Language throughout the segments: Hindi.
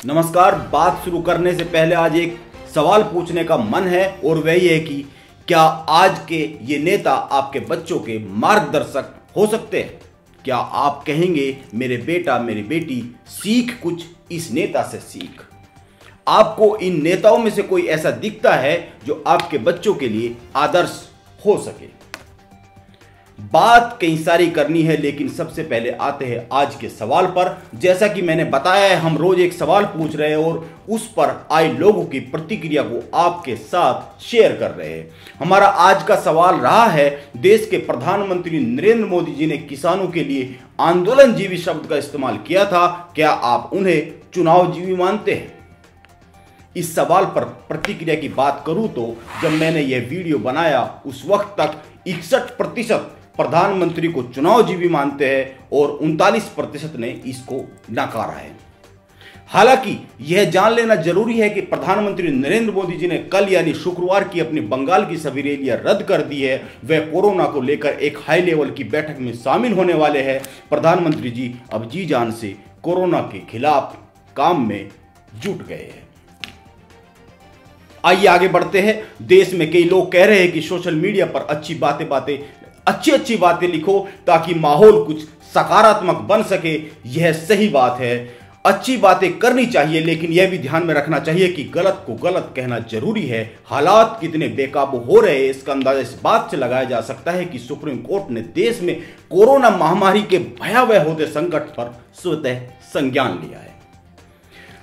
नमस्कार। बात शुरू करने से पहले आज एक सवाल पूछने का मन है और वही है कि क्या आज के ये नेता आपके बच्चों के मार्गदर्शक हो सकते हैं? क्या आप कहेंगे मेरे बेटा मेरी बेटी सीख कुछ इस नेता से सीख? आपको इन नेताओं में से कोई ऐसा दिखता है जो आपके बच्चों के लिए आदर्श हो सके? बात कई सारी करनी है, लेकिन सबसे पहले आते हैं आज के सवाल पर। जैसा कि मैंने बताया है, हम रोज एक सवाल पूछ रहे हैं और उस पर आए लोगों की प्रतिक्रिया को आपके साथ शेयर कर रहे हैं। हमारा आज का सवाल रहा है, देश के प्रधानमंत्री नरेंद्र मोदी जी ने किसानों के लिए आंदोलनजीवी शब्द का इस्तेमाल किया था, क्या आप उन्हें चुनावजीवी मानते हैं? इस सवाल पर प्रतिक्रिया की बात करूं तो जब मैंने यह वीडियो बनाया उस वक्त तक 61% प्रधानमंत्री को चुनावजीवी मानते हैं और 39% ने इसको नकारा है। हालांकि यह जान लेना जरूरी है कि प्रधानमंत्री नरेंद्र मोदी जी ने कल यानी शुक्रवार की अपनी बंगाल की सभी रैलियां रद्द कर दी है। वे कोरोना को लेकर एक हाई लेवल की बैठक में शामिल होने वाले हैं। प्रधानमंत्री जी अब जी जान से कोरोना के खिलाफ काम में जुट गए हैं। आइए आगे बढ़ते हैं। देश में कई लोग कह रहे हैं कि सोशल मीडिया पर अच्छी बातें लिखो ताकि माहौल कुछ सकारात्मक बन सके। यह सही बात है, अच्छी बातें करनी चाहिए, लेकिन यह भी ध्यान में रखना चाहिए कि गलत को गलत कहना जरूरी है। हालात कितने बेकाबू हो रहे हैं इसका अंदाजा इस बात से लगाया जा सकता है कि सुप्रीम कोर्ट ने देश में कोरोना महामारी के भयावह होते संकट पर स्वतः संज्ञान लिया है।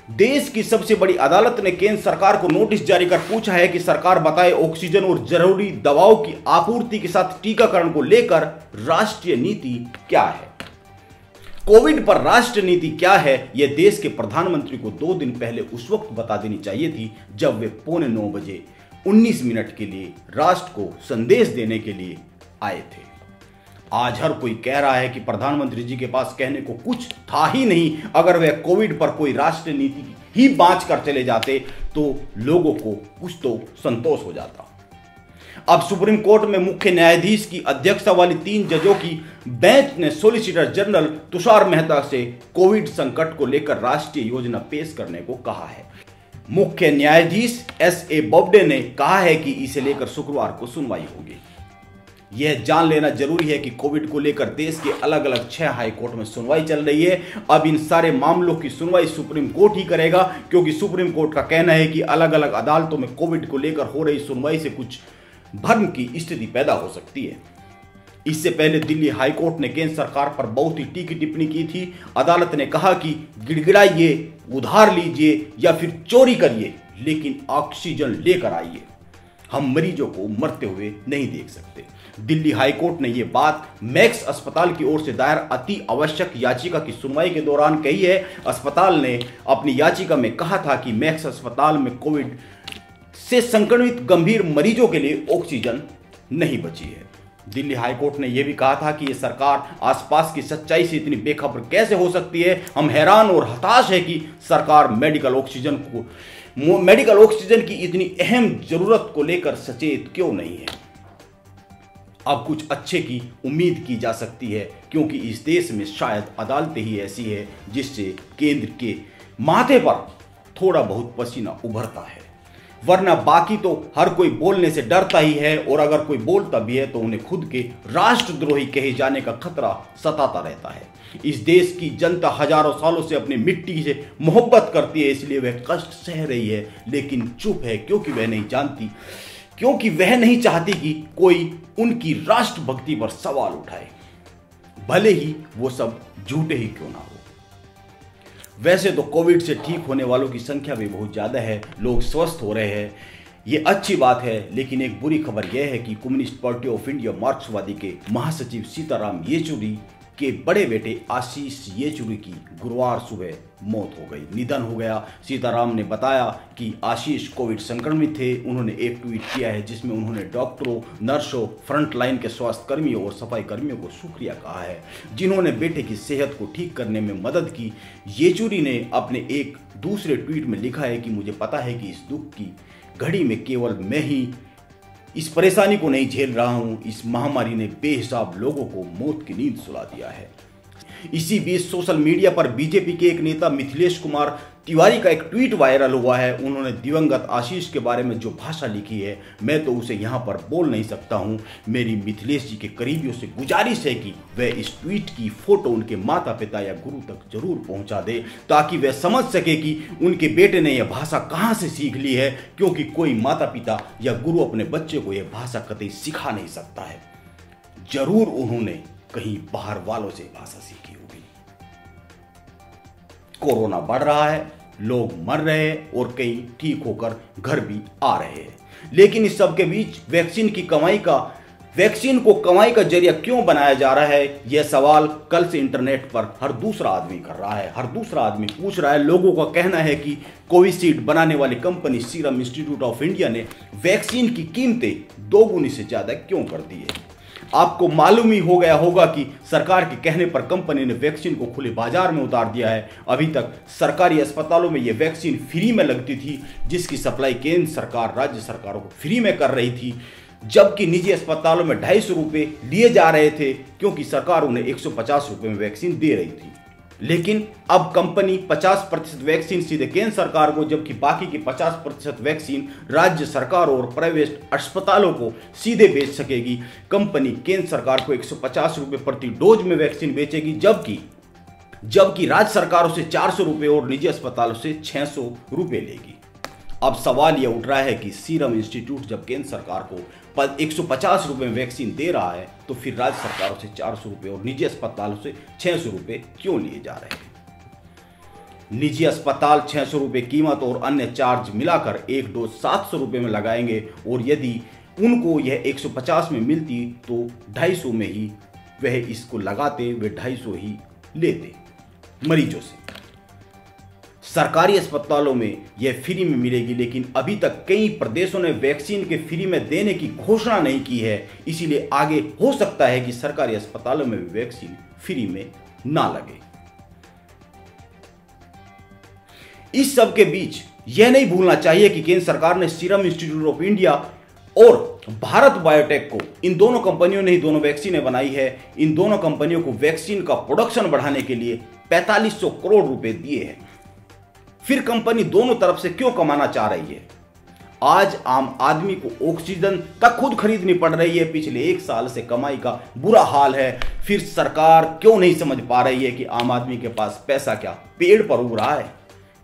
देश की सबसे बड़ी अदालत ने केंद्र सरकार को नोटिस जारी कर पूछा है कि सरकार बताए ऑक्सीजन और जरूरी दवाओं की आपूर्ति के साथ टीकाकरण को लेकर राष्ट्रीय नीति क्या है। कोविड पर राष्ट्रीय नीति क्या है यह देश के प्रधानमंत्री को 2 दिन पहले उस वक्त बता देनी चाहिए थी जब वे 8:45 बजे 19 मिनट के लिए राष्ट्र को संदेश देने के लिए आए थे। आज हर कोई कह रहा है कि प्रधानमंत्री जी के पास कहने को कुछ था ही नहीं। अगर वह कोविड पर कोई राष्ट्रीय नीति ही बांच कर चले जाते तो लोगों को कुछ तो संतोष हो जाता। अब सुप्रीम कोर्ट में मुख्य न्यायाधीश की अध्यक्षता वाली 3 जजों की बेंच ने सॉलिसिटर जनरल तुषार मेहता से कोविड संकट को लेकर राष्ट्रीय योजना पेश करने को कहा है। मुख्य न्यायाधीश S.A. बोबडे ने कहा है कि इसे लेकर शुक्रवार को सुनवाई होगी। यह जान लेना जरूरी है कि कोविड को लेकर देश के अलग अलग 6 हाई कोर्ट में सुनवाई चल रही है। अब इन सारे मामलों की सुनवाई सुप्रीम कोर्ट ही करेगा, क्योंकि सुप्रीम कोर्ट का कहना है कि अलग अलग अदालतों में कोविड को लेकर हो रही सुनवाई से कुछ भ्रम की स्थिति पैदा हो सकती है। इससे पहले दिल्ली हाई कोर्ट ने केंद्र सरकार पर बहुत ही तीखी टिप्पणी की थी। अदालत ने कहा कि गिड़गिड़ाइए, उधार लीजिए या फिर चोरी करिए, लेकिन ऑक्सीजन लेकर आइए। हम मरीजों को मरते हुए नहीं देख सकते। दिल्ली हाईकोर्ट ने यह बात मैक्स अस्पताल की ओर से दायर अति आवश्यक याचिका की सुनवाई के दौरान कही है। अस्पताल ने अपनी याचिका में कहा था कि मैक्स अस्पताल में कोविड से संक्रमित गंभीर मरीजों के लिए ऑक्सीजन नहीं बची है। दिल्ली हाईकोर्ट ने यह भी कहा था कि यह सरकार आसपास की सच्चाई से इतनी बेखबर कैसे हो सकती है। हम हैरान और हताश है कि सरकार मेडिकल ऑक्सीजन की इतनी अहम जरूरत को लेकर सचेत क्यों नहीं है। अब कुछ अच्छे की उम्मीद की जा सकती है, क्योंकि इस देश में शायद अदालतें ही ऐसी है जिससे केंद्र के माथे पर थोड़ा बहुत पसीना उभरता है, वरना बाकी तो हर कोई बोलने से डरता ही है, और अगर कोई बोलता भी है तो उन्हें खुद के राष्ट्रद्रोही कहे जाने का खतरा सताता रहता है। इस देश की जनता हजारों सालों से अपनी मिट्टी से मोहब्बत करती है, इसलिए वह कष्ट सह रही है, लेकिन चुप है क्योंकि वह नहीं चाहती कि कोई उनकी राष्ट्रभक्ति पर सवाल उठाए, भले ही वो सब झूठे ही क्यों ना हो। वैसे तो कोविड से ठीक होने वालों की संख्या भी बहुत ज्यादा है, लोग स्वस्थ हो रहे हैं, ये अच्छी बात है। लेकिन एक बुरी खबर यह है कि कम्युनिस्ट पार्टी ऑफ इंडिया मार्क्सवादी के महासचिव सीताराम येचुरी के बड़े बेटे आशीष येचुरी की गुरुवार सुबह मौत हो गई, निधन हो गया। सीताराम ने बताया कि आशीष कोविड संक्रमित थे। उन्होंने एक ट्वीट किया है जिसमें उन्होंने डॉक्टरों, नर्सों, फ्रंट लाइन के स्वास्थ्य कर्मियों और सफाई कर्मियों को शुक्रिया कहा है जिन्होंने बेटे की सेहत को ठीक करने में मदद की। येचुरी ने अपने एक दूसरे ट्वीट में लिखा है कि मुझे पता है कि इस दुख की घड़ी में केवल मैं ही इस परेशानी को नहीं झेल रहा हूं, इस महामारी ने बेहिसाब लोगों को मौत की नींद सुला दिया है। इसी बीच सोशल मीडिया पर बीजेपी के एक नेता मिथिलेश कुमार तिवारी का एक ट्वीट वायरल हुआ है। उन्होंने दिवंगत आशीष के बारे में जो भाषा लिखी है, मैं तो उसे यहाँ पर बोल नहीं सकता हूँ। मेरी मिथिलेश जी के करीबियों से गुजारिश है कि वह इस ट्वीट की फोटो उनके माता पिता या गुरु तक जरूर पहुँचा दे, ताकि वह समझ सके कि उनके बेटे ने यह भाषा कहाँ से सीख ली है, क्योंकि कोई माता पिता या गुरु अपने बच्चे को यह भाषा कतई सिखा नहीं सकता है। जरूर उन्होंने कहीं बाहर वालों से भाषा सीखी होगी। कोरोना बढ़ रहा है, लोग मर रहे हैं और कई ठीक होकर घर भी आ रहे हैं, लेकिन इस सब के बीच वैक्सीन को कमाई का जरिया क्यों बनाया जा रहा है, यह सवाल कल से इंटरनेट पर हर दूसरा आदमी कर रहा है। हर दूसरा आदमी पूछ रहा है। लोगों का कहना है कि कोविशील्ड बनाने वाली company serum institute of India ने वैक्सीन की कीमतें दोगुनी से ज्यादा क्यों कर दी है। आपको मालूम ही हो गया होगा कि सरकार के कहने पर कंपनी ने वैक्सीन को खुले बाजार में उतार दिया है। अभी तक सरकारी अस्पतालों में यह वैक्सीन फ्री में लगती थी, जिसकी सप्लाई केंद्र सरकार राज्य सरकारों को फ्री में कर रही थी, जबकि निजी अस्पतालों में 250 रुपये लिए जा रहे थे, क्योंकि सरकार उन्हें 150 रुपये में वैक्सीन दे रही थी। लेकिन अब कंपनी 50% वैक्सीन सीधे केंद्र सरकार को, जबकि बाकी की 50% वैक्सीन राज्य सरकार और प्राइवेट अस्पतालों को सीधे बेच सकेगी। कंपनी केंद्र सरकार को 150 रुपये प्रति डोज में वैक्सीन बेचेगी, जबकि राज्य सरकारों से 400 रुपये और निजी अस्पतालों से 600 रुपये लेगी। अब सवाल यह उठ रहा है कि सीरम इंस्टीट्यूट जब केंद्र सरकार को 150 रुपये में वैक्सीन दे रहा है, तो फिर राज्य सरकारों से 400 रुपये और निजी अस्पतालों से 600 रुपये क्यों लिए जा रहे हैं। निजी अस्पताल 600 रुपये कीमत और अन्य चार्ज मिलाकर एक डोज 700 रुपये में लगाएंगे, और यदि उनको यह 150 में मिलती तो 250 में ही वह इसको लगाते, वे 250 ही लेते मरीजों से। सरकारी अस्पतालों में यह फ्री में मिलेगी, लेकिन अभी तक कई प्रदेशों ने वैक्सीन के फ्री में देने की घोषणा नहीं की है, इसीलिए आगे हो सकता है कि सरकारी अस्पतालों में भी वैक्सीन फ्री में ना लगे। इस सब के बीच यह नहीं भूलना चाहिए कि केंद्र सरकार ने सीरम इंस्टीट्यूट ऑफ इंडिया और भारत बायोटेक को, इन दोनों कंपनियों ने ही दोनों वैक्सीनें बनाई है, इन दोनों कंपनियों को वैक्सीन का प्रोडक्शन बढ़ाने के लिए 4500 करोड़ रुपए दिए हैं। फिर कंपनी दोनों तरफ से क्यों कमाना चाह रही है। आज आम आदमी को ऑक्सीजन तक खुद खरीदनी पड़ रही है। पिछले 1 साल से कमाई का बुरा हाल है। फिर सरकार क्यों नहीं समझ पा रही है कि आम आदमी के पास पैसा क्या पेड़ पर उग रहा है।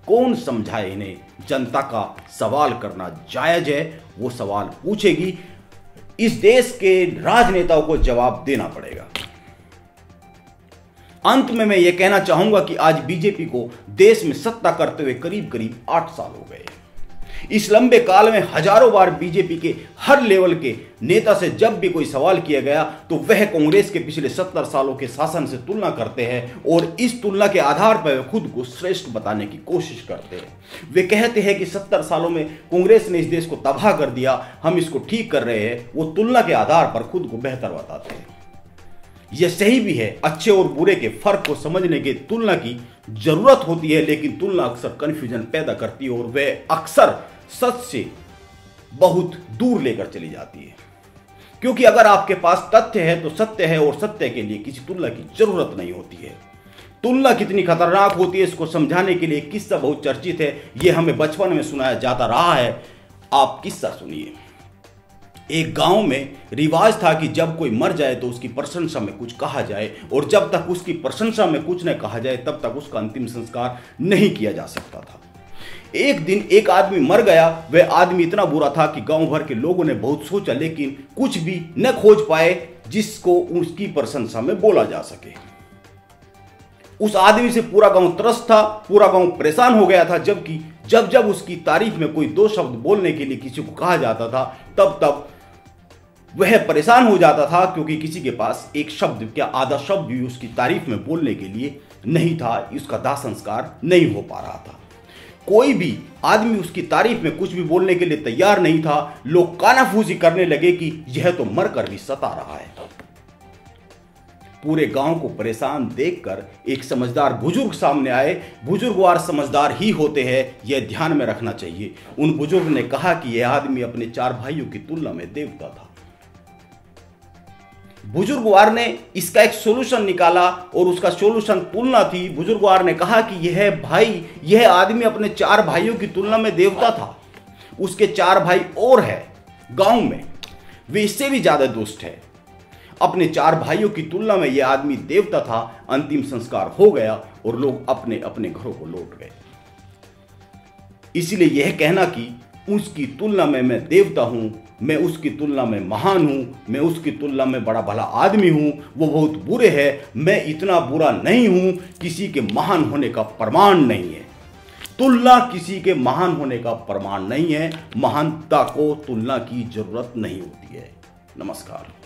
कौन समझाए इन्हें। जनता का सवाल करना जायज है, वो सवाल पूछेगी। इस देश के राजनेताओं को जवाब देना पड़ेगा। अंत में मैं यह कहना चाहूंगा कि आज बीजेपी को देश में सत्ता करते हुए करीब 8 साल हो गए। इस लंबे काल में हजारों बार बीजेपी के हर लेवल के नेता से जब भी कोई सवाल किया गया तो वह कांग्रेस के पिछले 70 सालों के शासन से तुलना करते हैं, और इस तुलना के आधार पर वे खुद को श्रेष्ठ बताने की कोशिश करते हैं। वे कहते हैं कि 70 सालों में कांग्रेस ने इस देश को तबाह कर दिया, हम इसको ठीक कर रहे हैं। वो तुलना के आधार पर खुद को बेहतर बताते हैं। यह सही भी है। अच्छे और बुरे के फर्क को समझने के तुलना की जरूरत होती है, लेकिन तुलना अक्सर कंफ्यूजन पैदा करती है और वह अक्सर सच से बहुत दूर लेकर चली जाती है। क्योंकि अगर आपके पास तथ्य है तो सत्य है, और सत्य के लिए किसी तुलना की जरूरत नहीं होती है। तुलना कितनी खतरनाक होती है इसको समझाने के लिए किस्सा बहुत चर्चित है। यह हमें बचपन में सुनाया जाता रहा है। आप किस्सा सुनिए। एक गांव में रिवाज था कि जब कोई मर जाए तो उसकी प्रशंसा में कुछ कहा जाए, और जब तक उसकी प्रशंसा में कुछ न कहा जाए तब तक उसका अंतिम संस्कार नहीं किया जा सकता था। एक दिन एक आदमी मर गया। वह आदमी इतना बुरा था कि गांव भर के लोगों ने बहुत सोचा, लेकिन कुछ भी न खोज पाए जिसको उसकी प्रशंसा में बोला जा सके। उस आदमी से पूरा गांव त्रस्त था, पूरा गांव परेशान हो गया था। जबकि जब उसकी तारीफ में कोई 2 शब्द बोलने के लिए किसी को कहा जाता था, तब वह परेशान हो जाता था, क्योंकि किसी के पास एक शब्द क्या आधा शब्द भी उसकी तारीफ में बोलने के लिए नहीं था। उसका दाह संस्कार नहीं हो पा रहा था। कोई भी आदमी उसकी तारीफ में कुछ भी बोलने के लिए तैयार नहीं था। लोग कानाफूसी करने लगे कि यह तो मरकर भी सता रहा है। पूरे गांव को परेशान देखकर एक समझदार बुजुर्ग सामने आए। बुजुर्गवार समझदार ही होते हैं, यह ध्यान में रखना चाहिए। उन बुजुर्ग ने कहा कि यह आदमी अपने 4 भाइयों की तुलना में देवता था। बुजुर्गवार ने इसका एक सॉल्यूशन निकाला और उसका सॉल्यूशन तुलना थी। बुजुर्गवार ने कहा कि यह आदमी अपने 4 भाइयों की तुलना में देवता था। उसके 4 भाई और है गांव में, वे इससे भी ज्यादा दुष्ट है। अपने 4 भाइयों की तुलना में यह आदमी देवता था। अंतिम संस्कार हो गया और लोग अपने अपने घरों को लौट गए। इसलिए यह कहना कि उसकी तुलना में मैं देवता हूं, मैं उसकी तुलना में महान हूं, मैं उसकी तुलना में बड़ा भला आदमी हूं, वो बहुत बुरे है, मैं इतना बुरा नहीं हूं, किसी के महान होने का प्रमाण नहीं है। तुलना किसी के महान होने का प्रमाण नहीं है। महानता को तुलना की जरूरत नहीं होती है। नमस्कार।